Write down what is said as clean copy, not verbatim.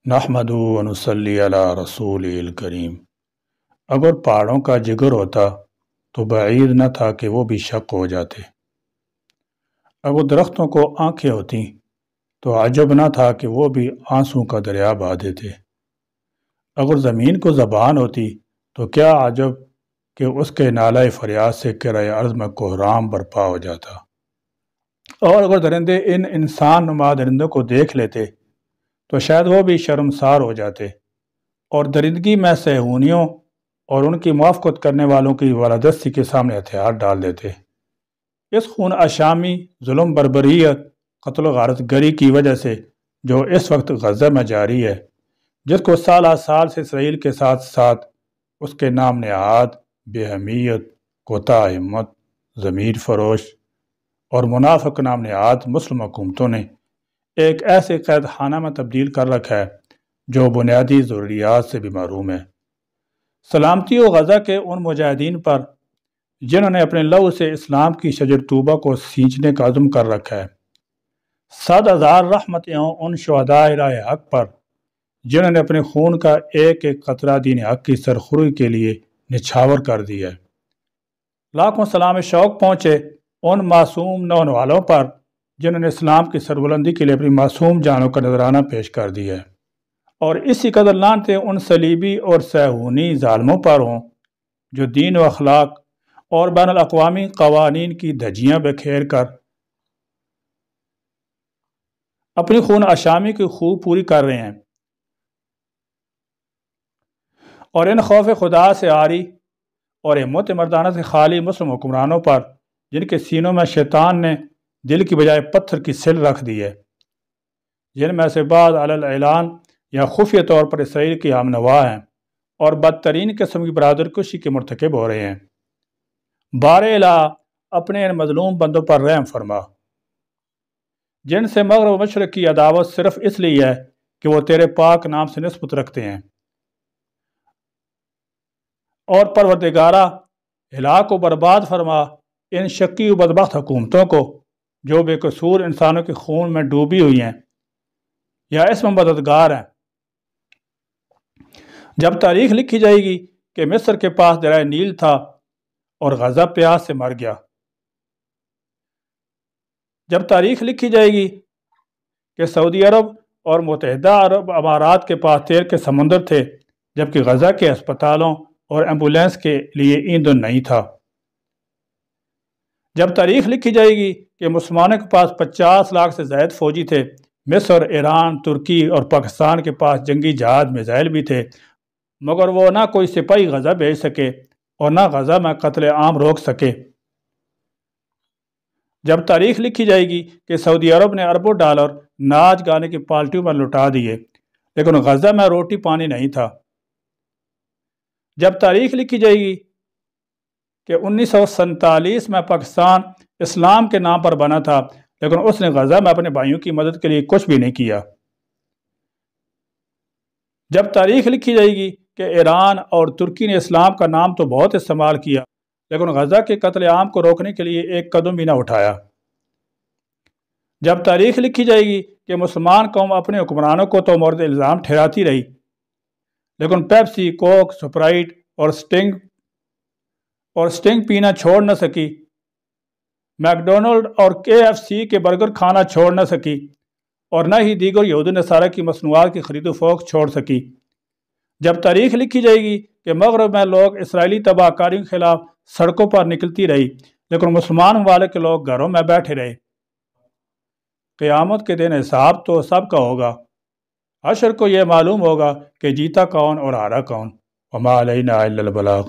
نحمد و نصلی علی رسول الکریم۔ اگر پہاڑوں کا جگر ہوتا تو بعید نہ تھا کہ وہ بھی شق ہو جاتے۔ اگر درختوں کو آنکھیں ہوتی تو عجب نہ تھا کہ وہ بھی آنسوں کا دریا بہا دیتے۔ اگر زمین کو زبان ہوتی تو کیا عجب کہ اس کے نالہ فریاد سے کرۂ ارض میں کوہرام برپا ہو جاتا۔ اور اگر درندے ان انسان نما درندوں کو دیکھ لیتے تو شاید وہ بھی شرمسار ہو جاتے اور درندگی میں سہونیوں اور ان کی موافقت کرنے والوں کی بالادستی کے سامنے ہتھیار ڈال دیتے۔ اس خون اشامی ظلم بربریت قتل و غارت گری کی وجہ سے جو اس وقت غزہ میں جاری ہے، جس کو سالہ سال سے اسرائیل کے ساتھ ساتھ اس کے نام نہاد بے اہمیت، کوتاہ ہمت، ضمیر فروش اور منافق نام نہاد مسلم حکومتوں نے ایک ایسے قید خانہ میں تبدیل کر رکھا ہے جو بنیادی ضروریات سے بھی محروم ہے۔ سلامتی و غزہ کے ان مجاہدین پر جنہوں نے اپنے لہو سے اسلام کی شجر طوبہ کو سینچنے کا عزم کر رکھا ہے۔ 100,000 رحمتیں ہوں ان شہداء راہ حق پر جنہوں نے اپنے خون کا ایک ایک قطرہ دین حق کی سرخروئی کے لیے نچھاور کر دیا ہے۔ لاکھوں سلام شوق پہنچے ان معصوم نونوالوں پر جنہوں نے اسلام کی سربلندی کے لیے اپنی معصوم جانوں کا نذرانہ پیش کر دیا ہے، اور اسی قدر لعنتیں ان صلیبی اور صہیونی ظالموں پر ہوں جو دین و اخلاق اور بین الاقوامی قوانین کی دھجیاں بکھیر کر اپنی خون اشامی کی خوب پوری کر رہے ہیں، اور ان خوف خدا سے عاری اور ہمت مردانہ سے خالی مسلم حکمرانوں پر جن کے سینوں میں شیطان نے دل کی بجائے پتھر کی سل رکھ دی ہے، جن میں سے بعض علی الاعلان یا خفیہ طور پر اسرائیل کی ہم نوا ہیں اور بدترین قسم کی برادر کشی کے مرتکب ہو رہے ہیں۔ بار الہ اپنے ان مظلوم بندوں پر رحم فرما جن سے مغرب و مشرق کی عداوت صرف اس لیے ہے کہ وہ تیرے پاک نام سے نسبت رکھتے ہیں، اور پروردگارہ ہلاک و برباد فرما ان شقی و بدبخت حکومتوں کو جو بے قصور انسانوں کے خون میں ڈوبی ہوئی ہیں یا اس میں مددگار ہیں۔ جب تاریخ لکھی جائے گی کہ مصر کے پاس دریائے نیل تھا اور غزہ پیاس سے مر گیا، جب تاریخ لکھی جائے گی کہ سعودی عرب اور متحدہ عرب امارات کے پاس تیل کے سمندر تھے جبکہ غزہ کے ہسپتالوں اور ایمبولینس کے لیے ایندھن نہیں تھا، جب تاریخ لکھی جائے گی کہ مسلمانوں کے پاس 50 لاکھ سے زائد فوجی تھے، مصر، ایران، ترکی اور پاکستان کے پاس جنگی جہاز میزائل بھی تھے، مگر وہ نہ کوئی سپاہی غزہ بھیج سکے اور نہ غزہ میں قتل عام روک سکے، جب تاریخ لکھی جائے گی کہ سعودی عرب نے اربوں ڈالر ناچ گانے کی پارٹیوں میں لٹا دیے لیکن غزہ میں روٹی پانی نہیں تھا، جب تاریخ لکھی جائے گی کہ 1947 میں پاکستان اسلام کے نام پر بنا تھا لیکن اس نے غزہ میں اپنے بھائیوں کی مدد کے لیے کچھ بھی نہیں کیا، جب تاریخ لکھی جائے گی کہ ایران اور ترکی نے اسلام کا نام تو بہت استعمال کیا لیکن غزہ کے قتل عام کو روکنے کے لیے ایک قدم بھی نہ اٹھایا، جب تاریخ لکھی جائے گی کہ مسلمان قوم اپنے حکمرانوں کو تو مورد الزام ٹھہراتی رہی لیکن پیپسی، کوک، سپرائٹ اور سٹنگ پینا چھوڑ نہ سکی، میکڈونلڈ اور KFC کے برگر کھانا چھوڑ نہ سکی اور نہ ہی دیگر یہود و نصارہ کی مصنوعات کی خرید و فروخت چھوڑ سکی، جب تاریخ لکھی جائے گی کہ مغرب میں لوگ اسرائیلی تباہ کاریوں کے خلاف سڑکوں پر نکلتی رہی لیکن مسلمان ممالک کے لوگ گھروں میں بیٹھے رہے، قیامت کے دن حساب تو سب کا ہوگا، حشر کو یہ معلوم ہوگا کہ جیتا کون اور ہارا کون۔ وما علینا الا البلاغ۔